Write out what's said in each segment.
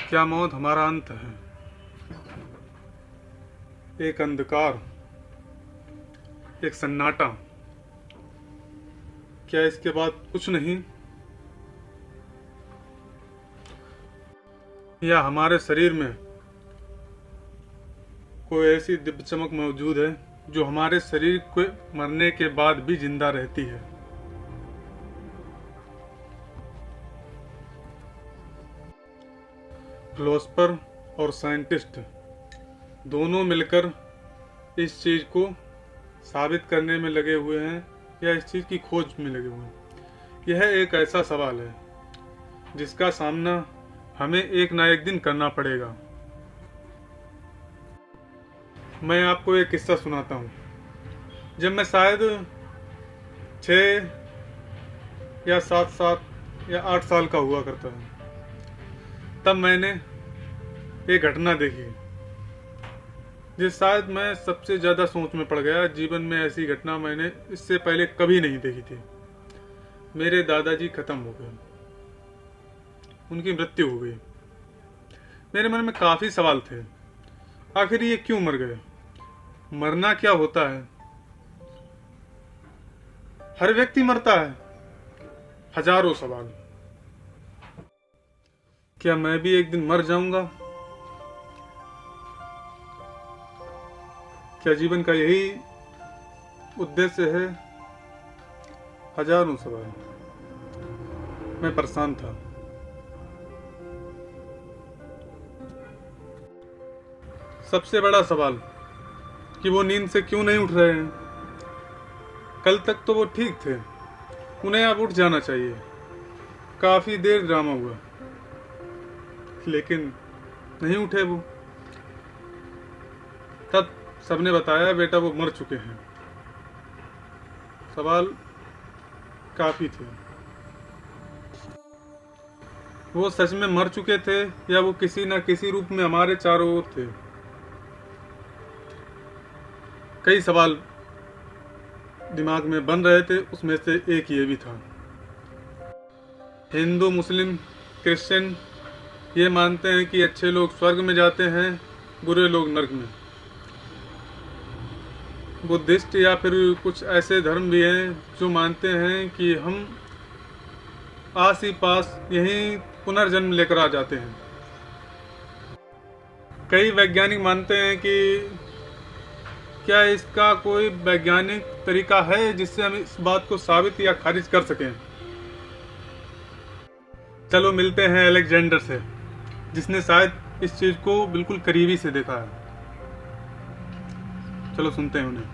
क्या मौत हमारा अंत है? एक अंधकार, एक सन्नाटा, क्या इसके बाद कुछ नहीं? या हमारे शरीर में कोई ऐसी दिव्य चमक मौजूद है जो हमारे शरीर को मरने के बाद भी जिंदा रहती है? फिलोसफर और साइंटिस्ट दोनों मिलकर इस चीज को साबित करने में लगे हुए हैं या इस चीज की खोज में लगे हुए हैं। यह एक ऐसा सवाल है जिसका सामना हमें एक ना एक दिन करना पड़ेगा। मैं आपको एक किस्सा सुनाता हूँ। जब मैं शायद 6 या 7 या 8 साल का हुआ करता हूँ, तब मैंने एक घटना देखी जिस शायद मैं सबसे ज्यादा सोच में पड़ गया। जीवन में ऐसी घटना मैंने इससे पहले कभी नहीं देखी थी। मेरे दादाजी खत्म हो गए, उनकी मृत्यु हो गई। मेरे मन में काफी सवाल थे। आखिर ये क्यों मर गए? मरना क्या होता है? हर व्यक्ति मरता है। हजारों सवाल। क्या मैं भी एक दिन मर जाऊंगा? क्या जीवन का यही उद्देश्य है? हजारों सवाल। मैं परेशान था। सबसे बड़ा सवाल कि वो नींद से क्यों नहीं उठ रहे हैं। कल तक तो वो ठीक थे, उन्हें अब उठ जाना चाहिए। काफी देर ड्रामा हुआ लेकिन नहीं उठे वो। तब सबने बताया बेटा वो मर चुके हैं। सवाल काफी थे। वो सच में मर चुके थे या वो किसी न किसी रूप में हमारे चारों ओर थे? कई सवाल दिमाग में बन रहे थे, उसमें से एक ये भी था। हिंदू, मुस्लिम, क्रिश्चियन ये मानते हैं कि अच्छे लोग स्वर्ग में जाते हैं, बुरे लोग नरक में। बुद्धिस्ट या फिर कुछ ऐसे धर्म भी हैं जो मानते हैं कि हम आस ही पास यहीं पुनर्जन्म लेकर आ जाते हैं। कई वैज्ञानिक मानते हैं कि क्या इसका कोई वैज्ञानिक तरीका है जिससे हम इस बात को साबित या खारिज कर सकें। चलो मिलते हैं अलेक्जेंडर से, जिसने शायद इस चीज को बिल्कुल करीबी से देखा है। चलो सुनते हैं उन्हें।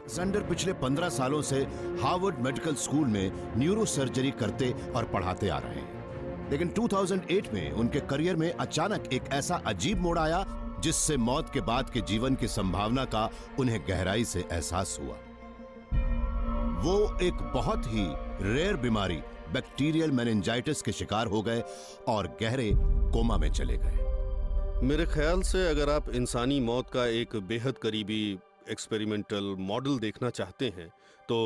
अलेक्जेंडर पिछले 15 सालों से हार्वर्ड मेडिकल स्कूल में न्यूरो सर्जरी करते और पढ़ाते आ रहे हैं, लेकिन 2008 में उनके करियर में अचानक एक ऐसा अजीब मोड़ आया जिससे मौत के बाद के जीवन की संभावना का उन्हें गहराई से एहसास हुआ। वो एक बहुत ही रेयर बीमारी बैक्टीरियल मेनिंजाइटिस के शिकार हो गए और गहरे कोमा में चले गए। मेरे ख्याल से अगर आप इंसानी मौत का एक बेहद करीबी एक्सपेरिमेंटल मॉडल देखना चाहते हैं तो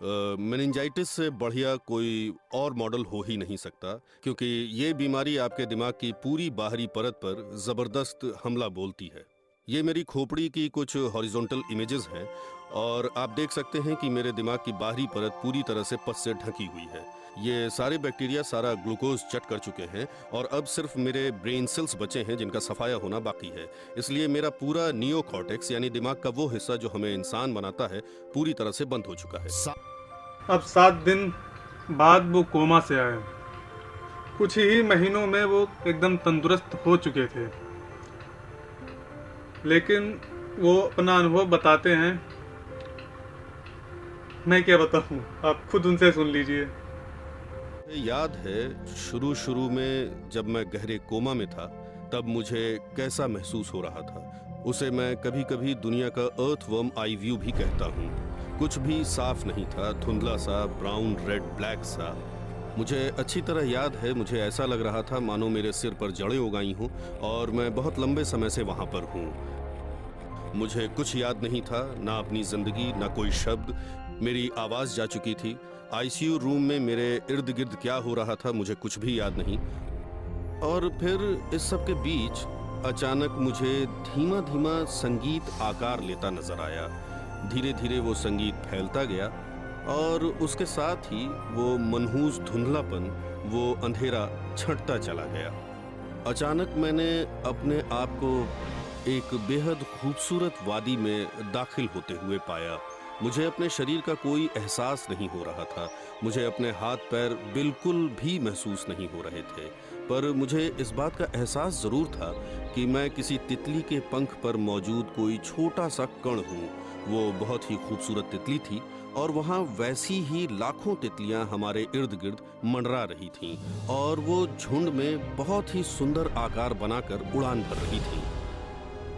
मेनिंजाइटिस से बढ़िया कोई और मॉडल हो ही नहीं सकता, क्योंकि ये बीमारी आपके दिमाग की पूरी बाहरी परत पर ज़बरदस्त हमला बोलती है। ये मेरी खोपड़ी की कुछ हॉरिजॉन्टल इमेजेस हैं और आप देख सकते हैं कि मेरे दिमाग की बाहरी परत पूरी तरह से पस से ढकी हुई है। ये सारे बैक्टीरिया सारा ग्लूकोज चट कर चुके हैं और अब सिर्फ मेरे ब्रेन सेल्स बचे हैं जिनका सफाया होना बाकी है। इसलिए मेरा पूरा नियोकॉर्टेक्स यानी दिमाग का वो हिस्सा जो हमें इंसान बनाता है पूरी तरह से बंद हो चुका है। अब 7 दिन बाद वो कोमा से आए। कुछ ही महीनों में वो एकदम तंदुरुस्त हो चुके थे, लेकिन वो अपना अनुभव बताते हैं। मैं क्या बताऊं, आप खुद उनसे सुन लीजिए। याद है शुरू में जब मैं गहरे कोमा में था तब मुझे कैसा महसूस हो रहा था। उसे मैं कभी कभी दुनिया का अर्थवर्म आई व्यू भी कहता हूँ। कुछ भी साफ नहीं था, धुंधला सा, ब्राउन रेड ब्लैक सा। मुझे अच्छी तरह याद है, मुझे ऐसा लग रहा था मानो मेरे सिर पर जड़ें उगाई हों और मैं बहुत लंबे समय से वहाँ पर हूँ। मुझे कुछ याद नहीं था, ना अपनी जिंदगी, ना कोई शब्द। मेरी आवाज़ जा चुकी थी। आईसीयू रूम में मेरे इर्द गिर्द क्या हो रहा था मुझे कुछ भी याद नहीं। और फिर इस सब के बीच अचानक मुझे धीमा धीमा संगीत आकार लेता नजर आया। धीरे धीरे वो संगीत फैलता गया और उसके साथ ही वो मनहूस धुंधलापन, वो अंधेरा छंटता चला गया। अचानक मैंने अपने आप को एक बेहद खूबसूरत वादी में दाखिल होते हुए पाया। मुझे अपने शरीर का कोई एहसास नहीं हो रहा था। मुझे अपने हाथ पैर बिल्कुल भी महसूस नहीं हो रहे थे, पर मुझे इस बात का एहसास जरूर था कि मैं किसी तितली के पंख पर मौजूद कोई छोटा सा कण हूँ। वो बहुत ही खूबसूरत तितली थी और वहाँ वैसी ही लाखों तितलियाँ हमारे इर्द गिर्द मंडरा रही थीं और वो झुंड में बहुत ही सुंदर आकार बनाकर उड़ान भर रही थीं।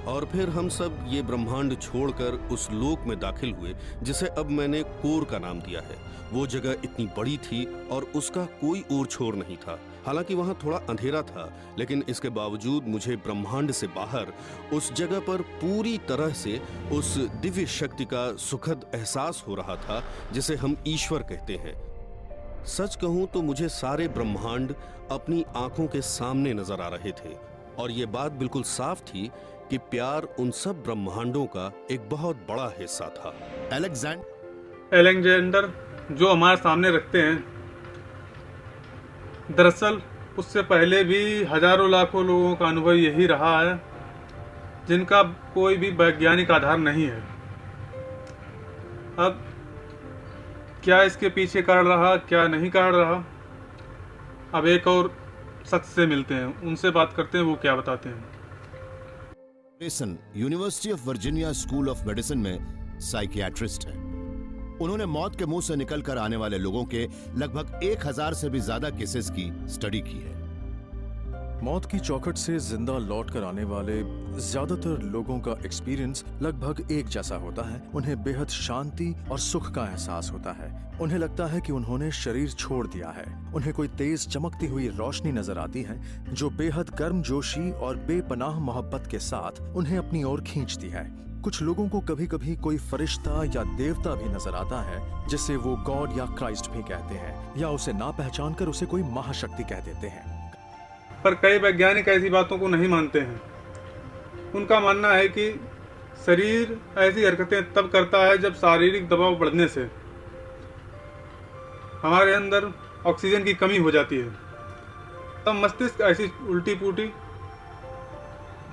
और फिर हम सब ये ब्रह्मांड छोड़कर उस लोक में दाखिल हुए जिसे अब मैंने कोर का नाम दिया है। वो जगह इतनी बड़ी थी और उसका कोई ओर छोर नहीं था। हालांकि वहां थोड़ा अंधेरा था, लेकिन इसके बावजूद मुझे ब्रह्मांड से बाहर उस जगह पर पूरी तरह से उस दिव्य शक्ति का सुखद एहसास हो रहा था जिसे हम ईश्वर कहते हैं। सच कहूं तो मुझे सारे ब्रह्मांड अपनी आंखों के सामने नजर आ रहे थे और ये बात बिल्कुल साफ थी कि प्यार उन सब ब्रह्मांडों का एक बहुत बड़ा हिस्सा था। एलेक्जेंडर जो हमारे सामने रखते हैं, दरअसल उससे पहले भी हजारों लाखों लोगों का अनुभव यही रहा है जिनका कोई भी वैज्ञानिक आधार नहीं है। अब क्या इसके पीछे कारण रहा, क्या नहीं कारण रहा, अब एक और शख्स से मिलते हैं, उनसे बात करते हैं, वो क्या बताते हैं। University of Virginia school of medicine में साइकियाट्रिस्ट है। उन्होंने मौत के मुंह से निकलकर आने वाले लोगों के लगभग 1000 से भी ज्यादा केसेस की स्टडी की है। मौत की चौखट से जिंदा लौट कर आने वाले ज्यादातर लोगों का एक्सपीरियंस लगभग एक जैसा होता है। उन्हें बेहद शांति और सुख का एहसास होता है। उन्हें लगता है कि उन्होंने शरीर छोड़ दिया है। उन्हें कोई तेज चमकती हुई रोशनी नजर आती है जो बेहद गर्मजोशी और बेपनाह मोहब्बत के साथ उन्हें अपनी ओर खींचती है। कुछ लोगों को कभी कभी कोई फरिश्ता या देवता भी नजर आता है जिसे वो गॉड या क्राइस्ट भी कहते हैं, या उसे ना पहचान कर उसे कोई महाशक्ति कह देते हैं। पर कई वैज्ञानिक ऐसी बातों को नहीं मानते हैं। उनका मानना है कि शरीर ऐसी हरकतें तब करता है जब शारीरिक दबाव बढ़ने से हमारे अंदर ऑक्सीजन की कमी हो जाती है, तब मस्तिष्क ऐसी उल्टी पुल्टी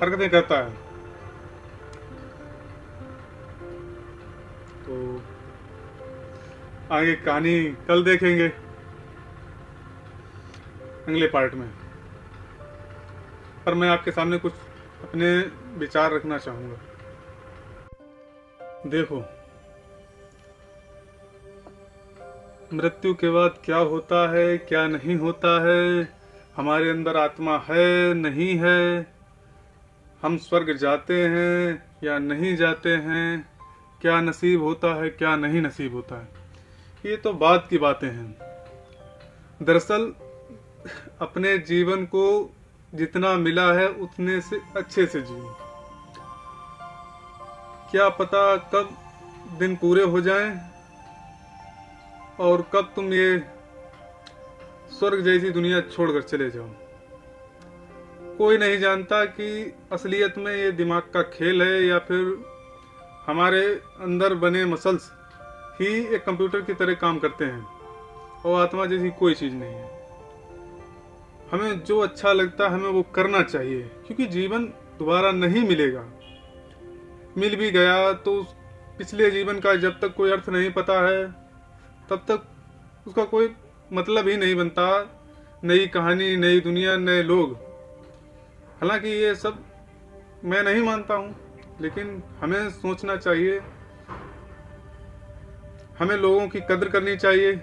हरकतें करता है। तो आगे कहानी कल देखेंगे अगले पार्ट में, पर मैं आपके सामने कुछ अपने विचार रखना चाहूंगा। देखो, मृत्यु के बाद क्या होता है, क्या नहीं होता है, हमारे अंदर आत्मा है नहीं है, हम स्वर्ग जाते हैं या नहीं जाते हैं, क्या नसीब होता है क्या नहीं नसीब होता है, ये तो बाद की बातें हैं। दरअसल अपने जीवन को जितना मिला है उतने से अच्छे से जियो। क्या पता कब दिन पूरे हो जाएं और कब तुम ये स्वर्ग जैसी दुनिया छोड़कर चले जाओ। कोई नहीं जानता कि असलियत में ये दिमाग का खेल है या फिर हमारे अंदर बने मसल्स ही एक कंप्यूटर की तरह काम करते हैं और आत्मा जैसी कोई चीज नहीं है। हमें जो अच्छा लगता है हमें वो करना चाहिए, क्योंकि जीवन दोबारा नहीं मिलेगा। मिल भी गया तो पिछले जीवन का जब तक कोई अर्थ नहीं पता है तब तक उसका कोई मतलब ही नहीं बनता। नई कहानी, नई दुनिया, नए लोग। हालांकि ये सब मैं नहीं मानता हूँ, लेकिन हमें सोचना चाहिए, हमें लोगों की कदर करनी चाहिए।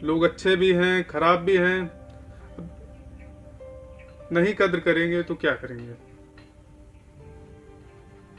लोग अच्छे भी हैं, खराब भी हैं। नहीं कदर करेंगे तो क्या करेंगे।